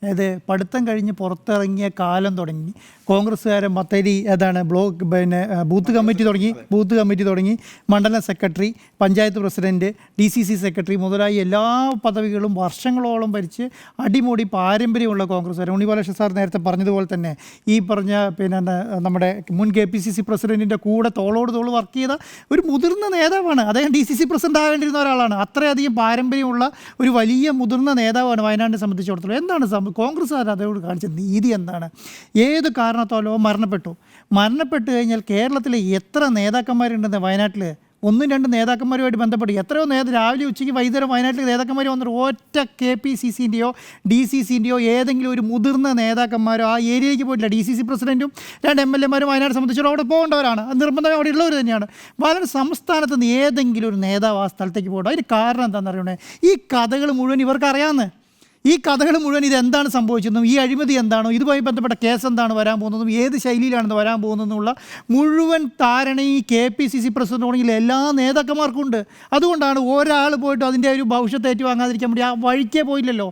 അതായത് പഠിത്തം കഴിഞ്ഞ് പുറത്തിറങ്ങിയ കാലം തുടങ്ങി കോൺഗ്രസ്സുകാരൻ മത്തേരി ബൂത്ത് കമ്മിറ്റി തുടങ്ങി മണ്ഡലം secretary, panchayat president, DCC secretary മുതലായി എല്ലാ പദവികളും വർഷങ്ങളോളം ഭരിച്ച് അടിമുടി പാരമ്പര്യമുള്ള കോൺഗ്രസ്സുകാരൻ. ഉണ്ണി ബാലകൃഷ്ണൻ സാർ നേരത്തെ പറഞ്ഞതുപോലെ തന്നെ ഈ പറഞ്ഞ നമ്മുടെ മുൻ KPCC പ്രസിഡന്റിൻ്റെ കൂടെ തോളോട് തോൾ വർക്ക് ചെയ്ത ഒരു മുതിർന്ന നേതാവാണ്. അദ്ദേഹം DCC പ്രസിഡന്റ് ആകേണ്ടിരുന്ന ഒരാളാണ്. അത്രയധികം പാരമ്പര്യമുള്ള ഒരു വലിയ മുതിർന്ന നേതാവാണ് വയനാടിനെ സംബന്ധിച്ചിടത്തോളം. എന്താണ് കോൺഗ്രസ്സുകാർ അതോട് കാണിച്ച നീതി എന്താണ്? ഏത് കാരണത്താലോ മരണപ്പെട്ടു കഴിഞ്ഞാൽ കേരളത്തിലെ എത്ര നേതാക്കന്മാരുണ്ടെന്ന് വയനാട്ടിൽ 1-2 നേതാക്കന്മാരുമായിട്ട് ബന്ധപ്പെട്ട് എത്രയോ രാവിലെ ഉച്ചയ്ക്ക് വൈകുന്നേരം വയനാട്ടിൽ നേതാക്കന്മാർ വന്നിട്ട് ഒറ്റ KPCCൻ്റെയോ DCCൻ്റെയോ ഏതെങ്കിലും ഒരു മുതിർന്ന നേതാക്കന്മാരോ ആ ഏരിയയിലേക്ക് പോയിട്ടില്ല. DCC പ്രസിഡൻറ്റും 2 MLA വയനാട് സംബന്ധിച്ചോളം അവിടെ പോകേണ്ടവരാണ്. നിർബന്ധമായി അവിടെ ഉള്ളവർ തന്നെയാണ്. വളരെ സംസ്ഥാനത്ത് നിന്ന് ഏതെങ്കിലും ഒരു നേതാവ് ആ സ്ഥലത്തേക്ക് പോകണം. അതിന് കാരണം എന്താണെന്ന് അറിയണേ, ഈ കഥകൾ മുഴുവൻ ഇവർക്കറിയാമെന്ന്. ഈ കഥകൾ മുഴുവൻ ഇതെന്താണ് സംഭവിച്ചതെന്നും ഈ അഴിമതി എന്താണോ, ഇതുമായി ബന്ധപ്പെട്ട കേസ് എന്താണ് വരാൻ പോകുന്നതും ഏത് ശൈലിയിലാണെന്ന് വരാൻ പോകുന്നതെന്നുള്ള മുഴുവൻ ധാരണ ഈ KPCC പ്രസിഡന്റിൽ എല്ലാ നേതാക്കന്മാർക്കും ഉണ്ട്. അതുകൊണ്ടാണ് ഒരാൾ പോയിട്ട് അതിൻ്റെ ഒരു ഭവിഷ്യത്ത് ഏറ്റുവാങ്ങാതിരിക്കാൻ വേണ്ടി ആ വഴിക്കേ പോയില്ലല്ലോ.